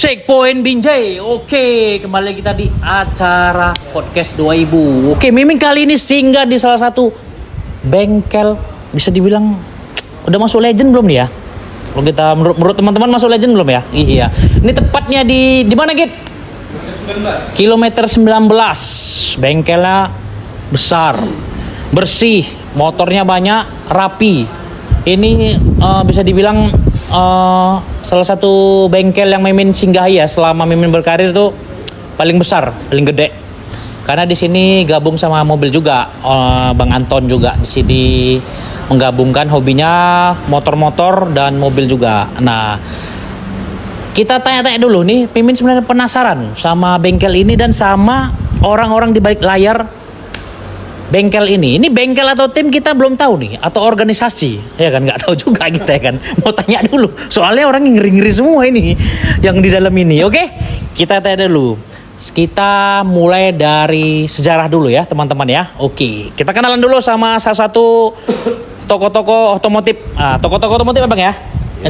Checkpoint Binjai. Oke, kembali kita di acara podcast 2000. Oke, Mimin kali ini singgah di salah satu bengkel, bisa dibilang udah masuk legend belum nih ya? Kalau kita menurut teman-teman masuk legend belum ya? Iya. Ini tepatnya di mana, Git? Kilometer 19. Bengkelnya besar, bersih, motornya banyak, rapi. Ini bisa dibilang salah satu bengkel yang Mimin singgahi ya selama Mimin berkarir tuh paling besar, paling gede. Karena di sini gabung sama mobil juga, Bang Anton juga di sini menggabungkan hobinya motor-motor dan mobil juga. Nah, kita tanya-tanya dulu nih, Mimin sebenarnya penasaran sama bengkel ini dan sama orang-orang di balik layar bengkel ini. Ini bengkel atau tim kita belum tahu nih, atau organisasi, ya kan, nggak tahu juga kita ya kan. Mau tanya dulu, soalnya orang ngeri-ngeri semua ini yang di dalam ini. Oke, kita tanya dulu. Kita mulai dari sejarah dulu ya teman-teman ya. Oke, kita kenalan dulu sama salah satu toko-toko otomotif. Toko-toko otomotif apa Bang ya?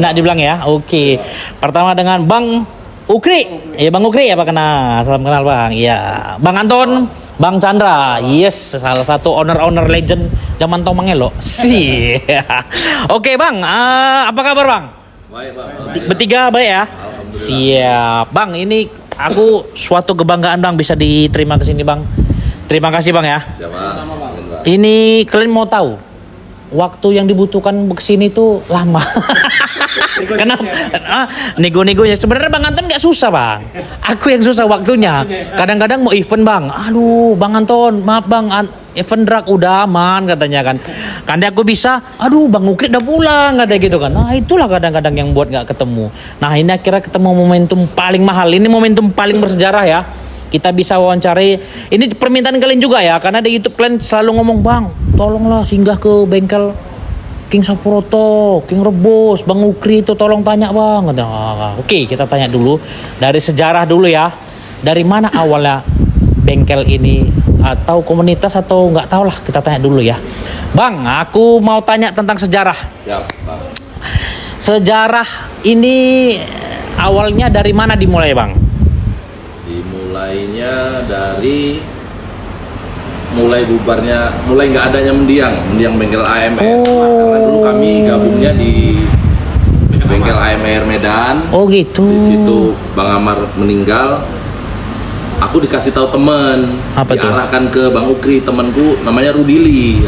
Enak dibilang ya. Oke, pertama dengan Bang Ukri. Ya Bang Ukri, apa kenal? Salam kenal Bang. Iya, Bang Anton, Bang Chandra, yes, salah satu owner legend zaman Tomangelo. Sih. Oke Bang, apa kabar Bang? Baik Bang. Bertiga baik ya? Siap. Bang, ini aku suatu kebanggaan Bang bisa diterima ke sini Bang. Terima kasih Bang ya. Siapa? Ini kalian mau tahu waktu yang dibutuhkan kesini tuh lama. Kenapa? Nego-negonya sebenarnya Bang Anton nggak susah Bang. Aku yang susah waktunya. Kadang-kadang mau event Bang. Aduh Bang Anton, maaf Bang, event drag udah aman katanya kan. Kadang aku bisa, aduh Bang Ukri udah pulang katanya gitu kan. Nah itulah kadang-kadang yang buat nggak ketemu. Nah ini akhirnya ketemu momentum paling mahal. Ini momentum paling bersejarah ya. Kita bisa wawancari. Ini permintaan kalian juga ya, karena di YouTube kalian selalu ngomong, Bang, tolonglah singgah ke bengkel King Sapuroto, King Rebus, Bang Ukri itu tolong tanya Bang. Oke, kita tanya dulu dari sejarah dulu ya. Dari mana awalnya bengkel ini, atau komunitas, atau nggak tahu lah, kita tanya dulu ya. Bang, aku mau tanya tentang sejarah. Siap Bang. Sejarah ini awalnya dari mana dimulai Bang? Dimulainya dari mulai nggak adanya mendiang bengkel AMR. Karena dulu kami gabungnya di bengkel AMR Medan. Oh gitu. Di situ Bang Amar meninggal. Aku dikasih tahu teman, diarahkan ke Bang Ukri, temanku namanya Rudili.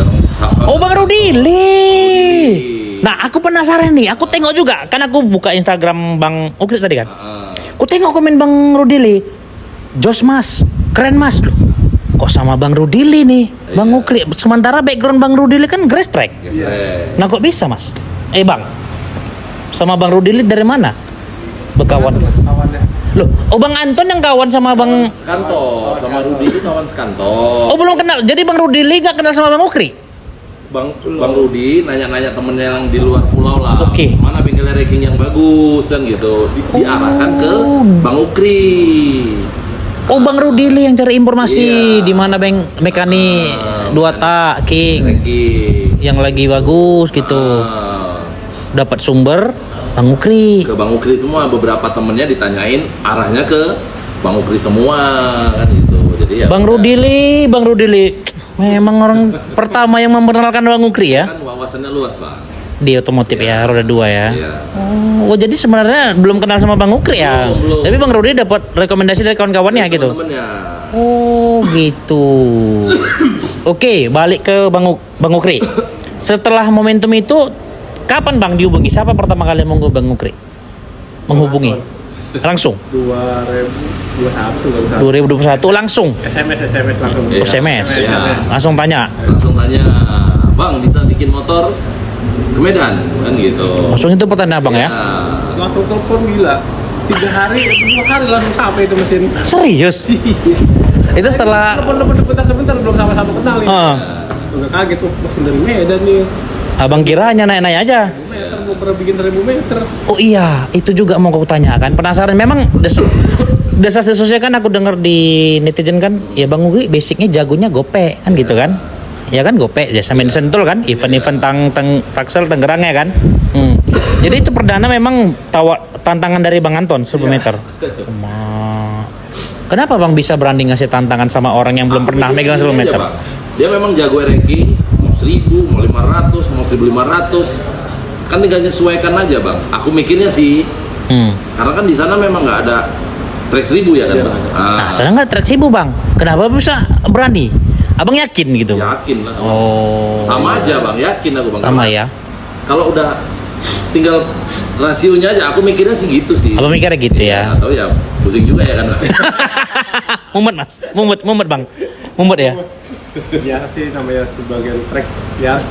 Oh Bang Rudili. Nah aku penasaran nih, aku tengok juga, kan aku buka Instagram Bang Ukri tadi kan. Aku tengok komen Bang Rudili. Jos Mas, keren Mas. Loh, kok sama Bang Rudili nih, Bang Ukri. Sementara background Bang Rudili kan grass track. Nah kok bisa Mas? Bang, sama Bang Rudili dari mana? Berkawan. Loh, oh Bang Anton yang kawan sama Bang sekantor, sama Rudili kawan sekantor. Oh belum kenal, jadi Bang Rudili gak kenal sama Bang Ukri? Bang Rudi nanya-nanya temennya yang di luar pulau lah, mana bengkel ranking yang bagus kan gitu, diarahkan ke Bang Ukri. Oh Bang Rudili yang cari informasi di mana mekanik 2 tak King yang lagi bagus gitu. Dapat sumber Bang Ukri. Ke Bang Ukri semua, beberapa temennya ditanyain arahnya ke Bang Ukri semua kan gitu. Jadi ya Bang Rudili memang orang pertama yang memperkenalkan Bang Ukri ya. Kan wawasannya luas Bang. Di otomotif ya, roda 2 ya. Iya. Oh jadi sebenarnya belum kenal sama Bang Ukri ya. Belum. Tapi Bang Rudi dapat rekomendasi dari kawan-kawannya gitu. Temen-temennya. Oh gitu. Oke, balik ke Bang Ukri. Setelah momentum itu, kapan Bang dihubungi? Siapa pertama kali menghubungi Bang Ukri? Menghubungi? Langsung? 2021 langsung? SMS langsung. SMS? Ya. Langsung tanya? Langsung tanya, Bang bisa bikin motor ke Medan kan gitu. Langsung itu pertanyaan Bang ya? Langsung telepon gila. 3 hari, 2 hari langsung sampai itu mesin. Serius? Itu setelah Telepon sebentar belum sama-sama kenal nih. Udah kaget tuh, langsung dari Medan nih. Abang kira hanya naik-naik aja. Meter, gue pernah bikin 1000 meter. Oh iya, itu juga mau aku tanyakan. Penasaran, memang desas-desusnya kan aku dengar di netizen kan, ya Bang Ukri basicnya jagonya gope kan gitu kan. Ya kan gope, ya sambil sentul kan, event-event Tangsel Tangerang ya kan. Jadi itu perdana memang tantangan dari Bang Anton 1000 meter. Kenapa Bang bisa berani ngasih tantangan sama orang yang belum pernah megang 1000 meter? Bang. Dia memang jago ranking, mau 1000, mau 500, mau 1500. Kan tinggal nyesuaikan aja Bang. Aku mikirnya sih, karena kan di sana memang nggak ada track 1000 ya kan Bang. Nah, sana nggak track 1000 Bang. Kenapa bisa berani? Abang yakin gitu? Yakin lah. Oh. Sama aja Bang, yakin aku Bang. Sama ya. Kalau udah tinggal rasionya aja, aku mikirnya sih gitu sih. Abang mikirnya gitu ya. Tahu ya, pusing juga ya kan. Mumet Mas, mumet Bang, mumet ya. Ya sih namanya sebagian track ya harus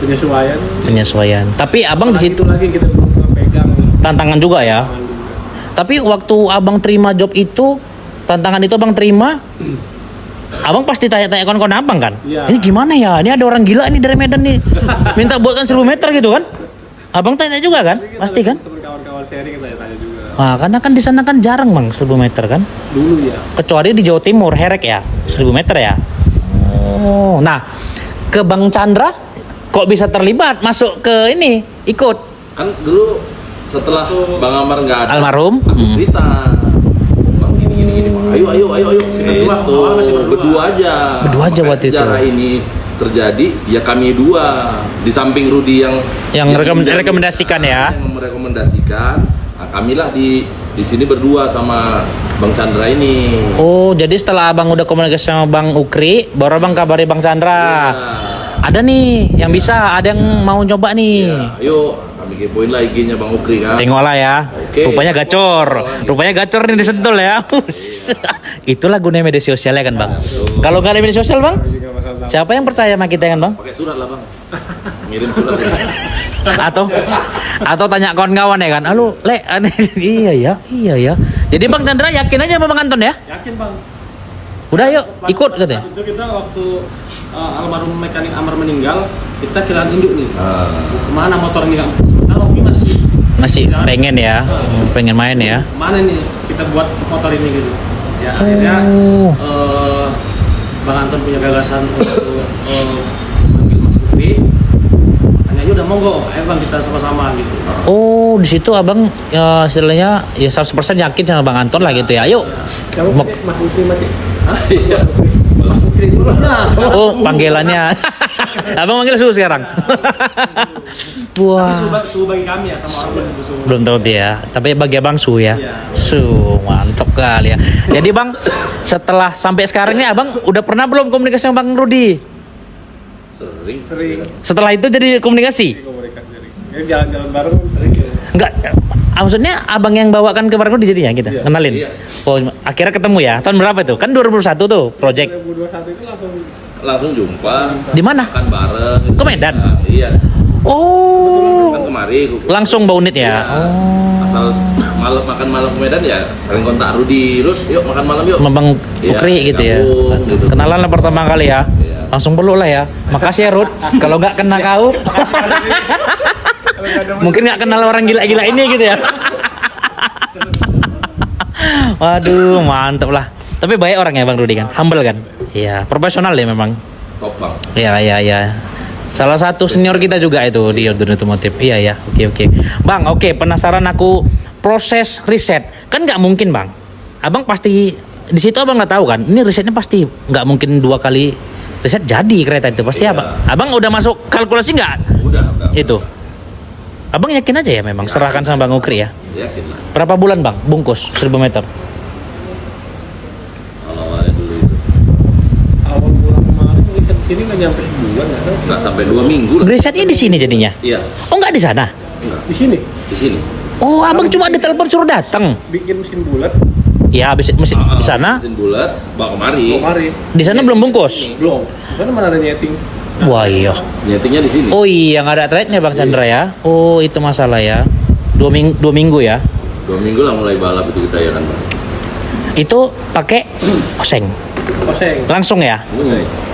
Penyesuaian. Tapi abang di situ itu lagi kita belum pegang tantangan juga ya. tangan juga. Tapi waktu abang terima job itu, tantangan itu abang terima, abang pasti tanya-tanya kawan-kawan abang kan? Iya. Ini gimana ya? Ini ada orang gila nih dari Medan nih, minta buatkan 1000 meter gitu kan? Abang tanya juga kan? Tapi kita Pasti kan? temen kawan-kawan sharing kita tanya juga Nah, karena kan di sana kan jarang Bang 1000 meter kan? dulu ya. Kecuali di Jawa Timur, Herek ya, 1000 meter ya. Oh, nah ke Bang Chandra kok bisa terlibat masuk ke ini ikut? Kan dulu setelah Bang Amar nggak ada, Almarhum? aku cerita, Bang gini, Bang. Ayo, sini dua tuh, berdua aja. Berdua aja Makanya waktu itu. sejarah ini terjadi, ya kami dua di samping Rudi yang rekomendasikan ya. yang merekomendasikan. Nah, kamilah di sini berdua sama Bang Chandra ini. Oh, jadi setelah abang udah komunikasi sama Bang Ukri, baru abang kabari Bang Chandra. Iya. Ada nih yang bisa, ada yang mau coba nih. Ya, yuk kami kepoin lah IG-nya Bang Ukri kan. Tengoklah ya. Oke. Rupanya gacor. Rupanya gacor nih di Sentul ya. Itulah gunanya media sosial ya kan, Bang. Kalau nggak ada media sosial, Bang, Juga masalah siapa yang percaya sama kita kan, Bang? Pakai surat lah Bang. Ngirim surat. Atau tanya kawan-kawan ya kan. Halo, Le, iya ya. Jadi Bang Chandra yakin aja sama Bang Anton ya? yakin Bang. Udah yuk, ikut katanya. Saat itu kita waktu almarhum mekanik Amar meninggal, kita kehilangan induk nih. Kemana motor ini? Sementara Opi Masih pengen ya, pengen main ya. Mana nih kita buat motor ini gitu. Ya akhirnya Bang Anton punya gagasan untuk manggil Mas Ukri. Hanya udah monggo, ayo Bang kita sama-sama gitu. Oh, di situ abang istilahnya ya 100% yakin sama Bang Anton lah gitu ya. Yuk. Kamu Mau- pakai Mas Ukri mati? Hah? Iya. Mas Ukri dulu. Nah, sekarang Oh, panggilannya. Abang manggil Su sekarang. Wah. tapi suhu bagi kami ya sama orang belum suhu. Belum tahu dia, tapi bagi abang Su ya. Iya. Su, mantap kali ya. Jadi Bang, setelah sampai sekarang ini abang udah pernah belum komunikasi sama Bang Rudi? Sering. Setelah itu jadi komunikasi? Komunikasi. Ya jalan-jalan bareng sering ya. Enggak, maksudnya abang yang bawakan ke Bang Rudi jadinya gitu, Iya. kenalin. Iya. Oh, akhirnya ketemu ya. Tahun berapa itu? Kan 2021 tuh, project. 2021 itu Langsung jumpa. Di mana? Makan bareng. Ke Medan? Iya. Oh, Kan kemari. langsung bau unit ya. Iya. Asal makan malam ke Medan ya saling kontak Rudi. Rud, yuk makan malam yuk. Sama Bang Iya, Ukri gitu ya. gabung, gitu. Kenalan lah pertama kali ya. Iya. Langsung peluk lah ya. Makasih ya Rud. Kalau nggak kena kau, mungkin nggak kenal orang gila-gila ini gitu ya. Waduh, mantep lah. Tapi baik orang ya Bang Rudi kan, humble kan. Iya, profesional ya memang. Top Bang. Iya. Salah satu senior kita juga itu di Ordon Otomotif. Iya. Oke. Bang, oke, penasaran aku proses riset. Kan nggak mungkin Bang. Abang pasti di situ abang nggak tahu kan. Ini risetnya pasti nggak mungkin 2 kali riset jadi kereta itu pasti Iya. abang udah masuk kalkulasi nggak Udah. itu? Abang yakin aja ya memang serahkan sama Bang Ukri ya. Yakin lah. Berapa bulan Bang bungkus 1000 meter? Kalau awalnya dulu itu awal bulan kemarin kita kesini nggak nyampe sebulan ya kan? nggak sampai 2 minggu lah. Risetnya di sini jadinya. Iya. Oh nggak di sana? Enggak. Di sini Di sini. Oh abang cuma ditelepon suruh datang. bikin mesin bulat. Ya habis di sana. Mesin bulat, bawa kemari. Kemarin Di sana belum bungkus. belum. Mana mana ada nyeting. Wah iya. Nyetingnya di sini. Oh iya nggak ada trade-nya Bang Chandra ya. Oh itu masalah ya. 2 minggu ya. 2 minggu lah mulai balap itu kita ya kan Bang. Itu pakai oseng. Koseng. Langsung ya.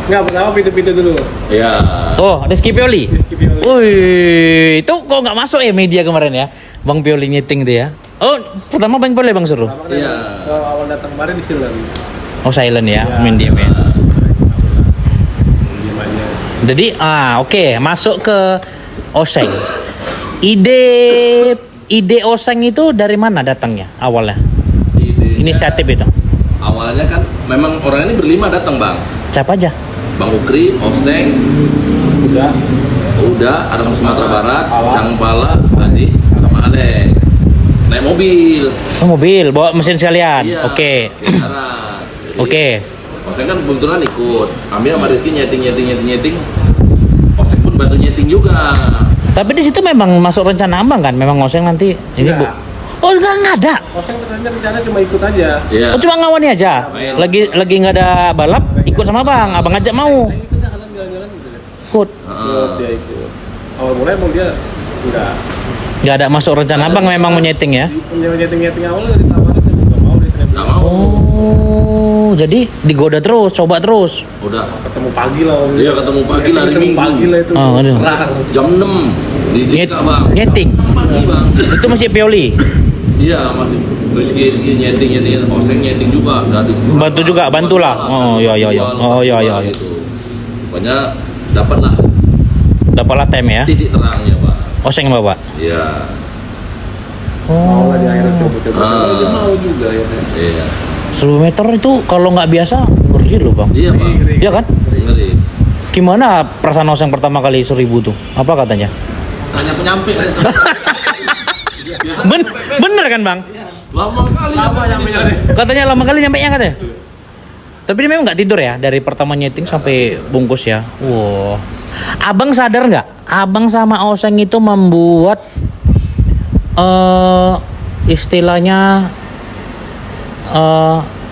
Nggak pertama pintu-pintu dulu. Iya. Oh Rizky Pioli. Rizky Pioli. Wih, itu kok nggak masuk ya media kemarin ya? Bang Pioli nyeting itu ya. Oh, pertama Bang Pioli Bang suruh. Pertama kan Iya. awal datang kemarin di Silan. Oh silent ya, Ya. main dia main. Diam aja. Jadi oke, masuk ke oseng. ide Oseng itu dari mana datangnya awalnya? Inisiatif itu. Awalnya kan memang orang ini berlima datang bang. Siapa aja? Bang Ukri, Oseng, udah ada orang Sumatera Barat, Cangpala, Adi, sama Alek. Naik mobil. Oh, mobil, bawa mesin sekalian. Iya, Oke. Oke. Oseng kan kebetulan ikut. Kami sama Rizky nyeting. Oseng pun bantu nyeting juga. Tapi di situ memang masuk rencana abang kan? Memang Oseng nanti ini bu. Oh nggak ada. Oseng ternyata rencana cuma ikut aja. Iya. Oh cuma ngawani aja. Lagi nggak ada balap, ikut sama abang. Abang ngajak mau. Ikut jalan-jalan gitu. Ikut. Dia ikut. Awal mulai emang dia enggak. Nggak ada masuk rencana abang memang mau nyeting ya? Nyeting awal ditawarin dia nggak mau dia Nggak mau. Oh, jadi digoda terus, coba terus. Udah. ketemu pagi lah. Iya ketemu pagi lah hari Ketemu Minggu. pagi lah itu. Oh, aduh. Perang. Jam 6 di JK bang. Nyeting. Pagi bang. Itu masih Pioli. Iya masih Rizky nyeting, Oseng nyeting juga. Bantu juga, bantulah. Oh iya. Oh iya. Gitu. Pokoknya dapatlah Dapatlah tem ya. titik terangnya pak. Oseng bapak. Iya. Mau lah di akhirnya coba-coba. Dia mau juga ya. Iya. 1000 meter itu kalau nggak biasa ngeri loh bang. Iya pak. Iya kan? Ngeri. Gimana perasaan Oseng pertama kali 1000 tuh? Apa katanya? Hanya penyampai. Bener kan bang? Lama kali nyampe. Katanya lama kali nyampe nya katanya. Tapi dia memang nggak tidur ya dari pertama nyeting sampai bungkus ya. Wow. Abang sadar nggak? Abang sama Oseng itu membuat istilahnya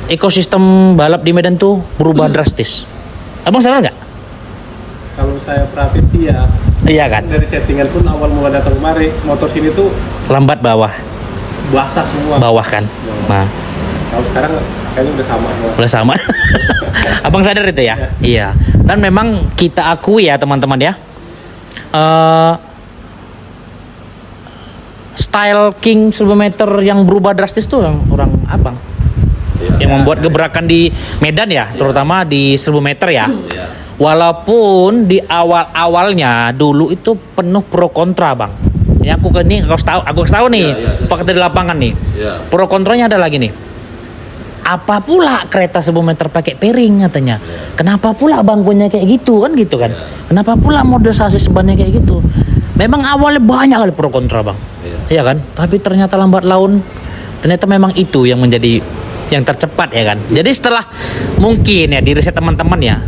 ekosistem balap di Medan tuh berubah drastis. Abang sadar nggak? Kalau saya perhatiin iya. Iya kan? Dari settingan pun awal mulai datang kemari motor sini tuh Lambat bawah, basah semua. bawah kan. Nah, Kalau sekarang kayaknya udah sama semua. udah sama. Abang sadar itu ya? Iya. Dan memang kita akui ya teman-teman ya. Style King 1000 meter yang berubah drastis tuh orang abang. Iya. Yang membuat gebrakan di Medan ya, terutama di 1000 meter ya. Iya. Walaupun di awal-awalnya dulu itu penuh pro kontra bang. Ini aku harus tahu nih Iya. fakta di lapangan nih. Iya. Pro kontranya ada lagi nih. Apa pula kereta 1000 meter pakai pairing katanya? Kenapa pula bangkunya kayak gitu kan gitu kan? Kenapa pula model sasis bannya kayak gitu? Memang awalnya banyak kali pro kontra bang, iya kan? Tapi ternyata lambat laun, ternyata memang itu yang menjadi yang tercepat ya kan? Jadi setelah mungkin ya di riset teman-teman ya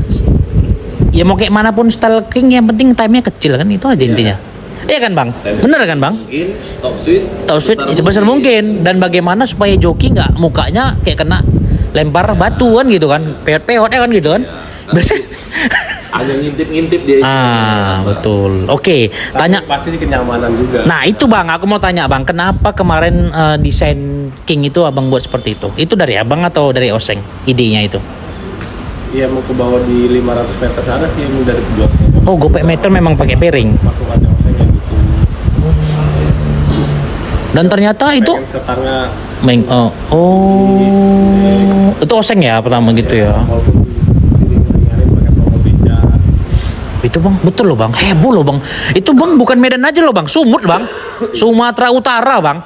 mau kayak manapun style King yang penting time-nya kecil kan itu aja intinya. Iya kan bang? Bener kan bang? Mungkin top speed Sebesar mungkin. Dan bagaimana supaya joki nggak mukanya kayak kena lempar batu kan gitu kan? Peot-peot ya kan gitu kan? Biasanya hanya ngintip dia. Betul. Oke, tanya. Pasti sih kenyamanan juga. Nah itu bang, aku mau tanya bang, kenapa kemarin desain King itu abang buat seperti itu? Itu dari abang atau dari Oseng idenya itu? Iya mau ke bawah di 500 meter sana sih yang dari blok. Oh, gopek meter memang pakai pairing. Masukannya Osengnya gitu. Dan ternyata itu Setengah itu Oseng ya pertama gitu ya. walaupun diringan-ringanin pakai promo beca. Itu bang, betul loh bang, heboh loh bang. Itu bang bukan Medan aja loh bang, Sumut bang, Sumatera Utara bang.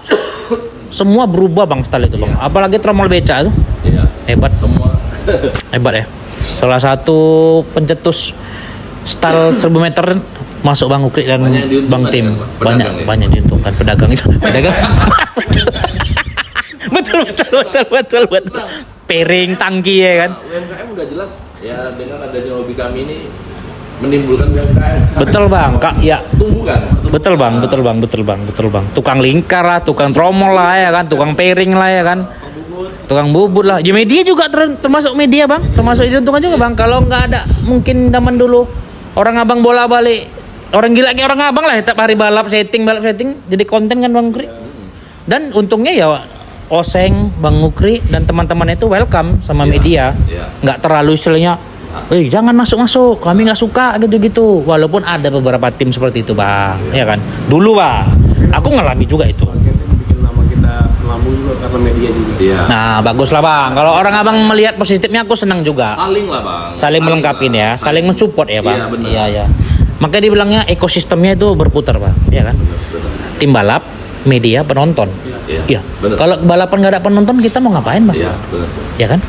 Semua berubah bang style itu bang. Apalagi tromol beca itu Iya. hebat, Semua. hebat ya. Salah satu pencetus style 1000 meter masuk Bang Ukri dan Banyak yang diuntungkan Bang Tim. ya, Pak? Pedagang ya? Banyak diuntungkan pedagang itu. Pedagang. betul. Piring, tangki ya kan. Nah, UMKM udah jelas ya dengan adanya hobi kami ini menimbulkan UMKM. Betul bang, kak ya. Tumbuh kan? Betul bang. Tukang lingkar lah, tukang tromol lah ya kan, tukang piring lah ya kan. Tukang bubut lah. Ya media juga termasuk media bang, termasuk diuntungkan juga bang. Kalau nggak ada mungkin zaman dulu orang abang bola balik, orang gila kayak orang abang lah, tiap hari balap setting, jadi konten kan bang Ukri. Dan untungnya ya Oseng, Bang Ukri dan teman-teman itu welcome sama media, nggak terlalu istilahnya, jangan masuk, kami nggak suka gitu-gitu. Walaupun ada beberapa tim seperti itu bang, ya kan. Dulu bang, aku ngalami juga itu. Bikin nama kita melambung juga karena media juga. Iya. Nah bagus lah bang. Kalau orang abang melihat positifnya, aku senang juga. Saling lah bang. Saling melengkapi ya, saling mensupport ya bang. Iya benar. Iya. Makanya dibilangnya ekosistemnya itu berputar bang, ya kan. Betul. tim balap, media, penonton. Iya. Iya. Bener. Kalau balapan nggak ada penonton kita mau ngapain bang? Iya, benar. Ya kan?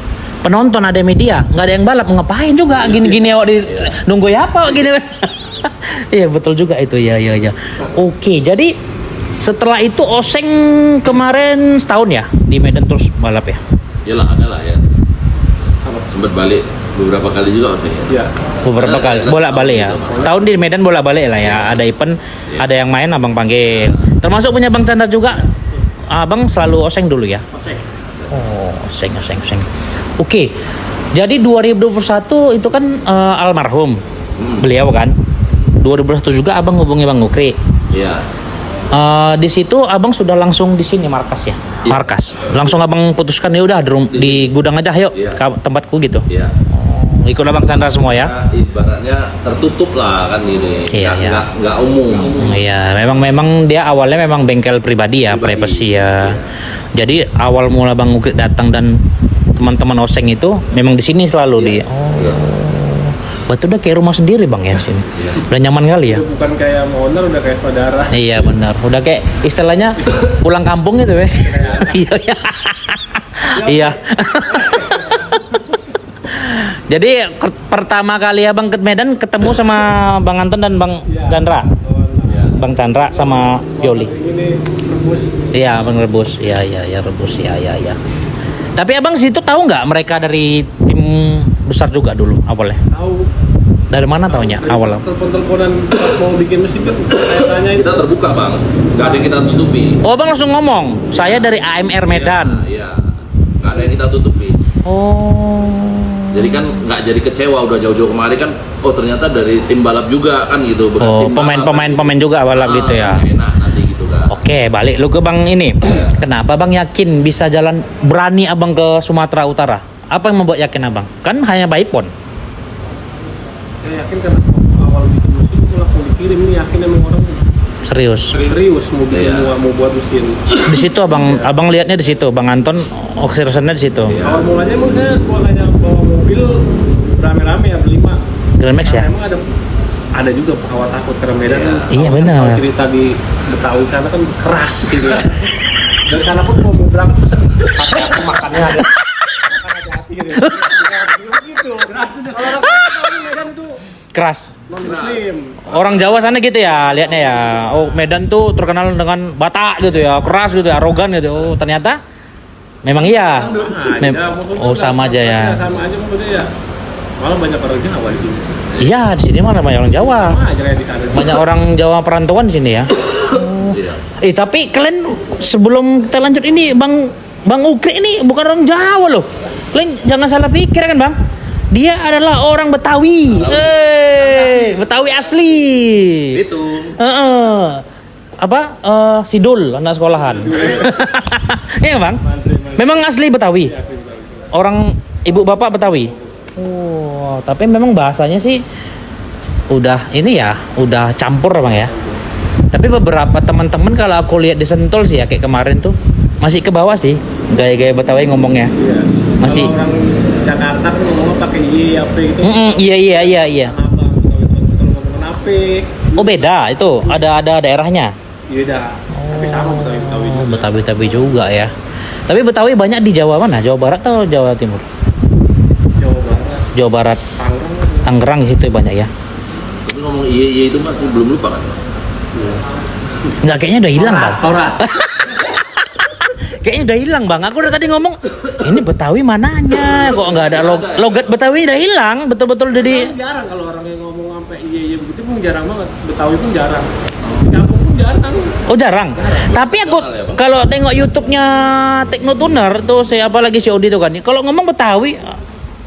Penonton ada media, nggak ada yang balap mau ngapain juga? Gini-gini awak nunggu ya apa gini? Iya betul juga itu ya. Oke, jadi setelah itu Oseng kemarin setahun ya di Medan terus balap ya? Iyalah, ada lah ya. Sempat balik beberapa kali juga saya. Iya. Beberapa kali bolak-balik ya. Setahun di Medan bolak-balik lah ya. Ada event, ada yang main abang panggil. Termasuk punya Bang Chandra juga. Abang selalu Oseng dulu ya. Oseng. Oh, Oseng. Oke. Jadi 2021 itu kan almarhum beliau kan. 2021 juga abang hubungi Bang Ukri. Iya. Di situ abang sudah langsung di sini markas ya. Iya. Markas. Langsung abang putuskan ya udah di gudang aja yuk. Iya. Tempatku gitu. Iya. Ikut Bang Chandra semua ya. Nah, ibaratnya tertutup lah kan ini. Iya, iya. Nggak umum. Iya, memang dia awalnya memang bengkel pribadi ya, privacy ya. Jadi awal mula Bang Ukrit datang dan teman-teman Oseng itu memang di sini selalu di. Iya. Betul udah kayak rumah sendiri Bang ya sini. Udah nyaman kali ya. Itu bukan kayak owner, udah kayak saudara. Iya benar. Udah kayak istilahnya pulang kampung gitu ya. Iya. Iya. Jadi pertama kali Abang ke Medan ketemu sama Bang Anton dan Bang Chandra. Bang Chandra sama Yoli. Ini rebus. Iya, Bang Rebus. Iya, Rebus. Iya. Tapi Abang situ tahu nggak mereka dari tim besar juga dulu awalnya? Tahu. Dari mana taunya awal? Telepon-teleponan pas mau bikin mesin kan saya tanya itu. Kita terbuka bang, nggak ada yang kita tutupi. Oh, Bang langsung ngomong. Saya dari AMR Medan. Iya, nggak ada yang kita tutupi. Oh. Jadi kan nggak jadi kecewa udah jauh-jauh kemarin kan. Oh ternyata dari tim balap juga kan gitu. Bekas Oh, tim balap. pemain juga balap gitu ya. Enak nanti gitu kan. Oke, balik lu ke Bang ini. Kenapa Bang yakin bisa jalan berani Abang ke Sumatera Utara? Apa yang membuat yakin Abang? Kan hanya by phone. Saya yakin karena awal bikin mesin itu langsung dikirim nih, yakin emang orang Serius. mau bikin Iya. mau buat mesin. Di situ Abang lihatnya di situ. Bang Anton keseriusannya di situ. Iya. Awal mulanya emang saya hanya bawa mobil rame-rame ya berlima. Grand Max ya? Emang ada juga awal takut karena Medan kan. Iya, awalnya benar. Kalau cerita di Betawi sana kan keras gitu ya. Dari sana pun mau berangkat pesen makannya ada. Makan hati-hati gitu. Gitu. Kalau orang Medan tuh Keras. non-muslim. Orang Jawa sana gitu ya, lihatnya ya. Oh, Medan tuh terkenal dengan Batak gitu ya, keras gitu, arogan gitu. Oh, ternyata memang iya. Oh, sama aja ya. Sama aja maksudnya ya. Malah banyak orang Jawa di sini. Iya, di sini mana banyak orang Jawa. Sama aja kayak di sana. Banyak orang Jawa perantauan di sini ya. Iya. Tapi kalian sebelum kita lanjut ini Bang Ukri ini bukan orang Jawa loh. Kalian jangan salah pikir kan Bang. Dia adalah orang Betawi. Betawi asli. Itu. Sidul anak sekolahan. Iya Bang. Memang asli Betawi. Orang ibu bapak Betawi. Oh, tapi memang bahasanya sih udah ini ya, udah campur Bang ya. Tapi beberapa teman-teman kalau aku lihat di Sentul sih ya kayak kemarin tuh masih ke bawah sih gaya-gaya Betawi ngomongnya. Iya. Masih. Kalau orang Jakarta kan ngomongnya pakai apa gitu. Iya. Abang kalau ngomongin apa? Oh beda itu, ada daerahnya. Iya dah. Tapi sama Betawi Oh, Betawi juga ya. Tapi Betawi banyak di Jawa mana? Jawa Barat atau Jawa Timur? Jawa Barat, Jawa Barat, Tangerang. Tangerang di situ banyak ya. Tapi ngomong iya itu masih belum lupa kan? Nggak, kayaknya udah hilang Bang. Torat. Kayaknya udah hilang Bang. Aku udah tadi ngomong ini Betawi mananya? Kok nggak ada logat Betawi udah hilang. Betul-betul jadi. Jarang kalau orang yang ngomong sampai iya begitu pun jarang banget. Betawi pun jarang. Di kampung pun jarang. Oh jarang. Tapi aku kalau tengok YouTube-nya Teknotuner tuh saya apalagi si Odi tuh kan. Kalau ngomong Betawi,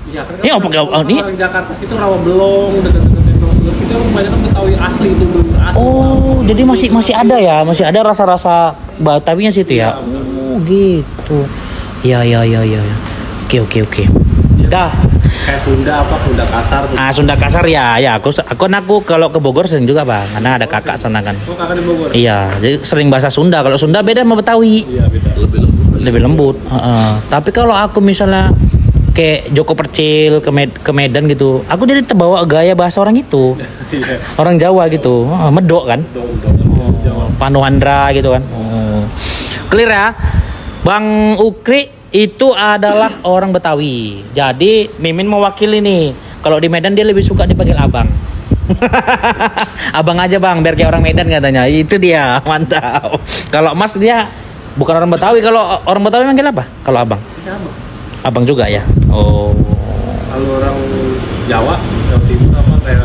Iya kan. Ini apa ini? Orang Jakarta itu rawa belong dekat-dekat kita banyak kan Betawi asli itu belum asli. oh jadi masih ada ya, masih ada rasa-rasa Betawinya situ ya. Oh gitu. Ya. Oke. Dah. Kayak Sunda kasar tuh. Sunda kasar ya. Aku kalau ke Bogor sering juga Bang, karena ada kakak sana kan. Oh, kakak di Bogor. Iya, jadi sering bahasa Sunda. Kalau Sunda beda sama Betawi. Iya, beda. Lebih lembut. Tapi kalau aku misalnya kayak Joko Percil ke Medan gitu, aku jadi terbawa gaya bahasa orang itu. Iya. Orang Jawa gitu. Medok kan. Dong. Jawa. Panuandra gitu kan. Clear ya. Bang Ukri itu adalah orang Betawi. Jadi Mimin mewakili nih. Kalau di Medan dia lebih suka dipanggil abang. Abang aja bang, biar kayak orang Medan katanya. Itu dia, mantap. Kalau Mas dia bukan orang Betawi. Kalau orang Betawi manggil apa? Kalau abang? Ya, Bang. Abang juga ya. Oh, Kalau orang Jawa Timur apa kayak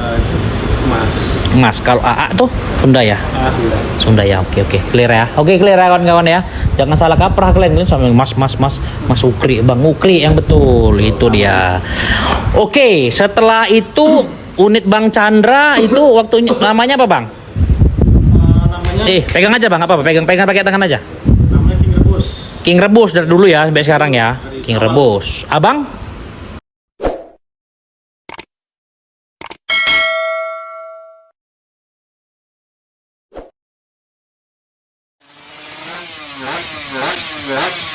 Mas. Mas. Kalau AA tuh Sunda ya. Sudah. Sunda ya. Oke, clear ya. Oke, clear ya kawan-kawan ya. Jangan salah kaprah kalian sama Mas Ukri, Bang Ukri yang betul. Itu dia. Oke, setelah itu unit Bang Chandra itu waktunya namanya apa, Bang? Namanya Pegang aja, Bang. Apa? Pegang pakai tangan aja. namanya King Rebus. King Rebus dari dulu ya sampai sekarang ya. King Rebus. Abang? Berat.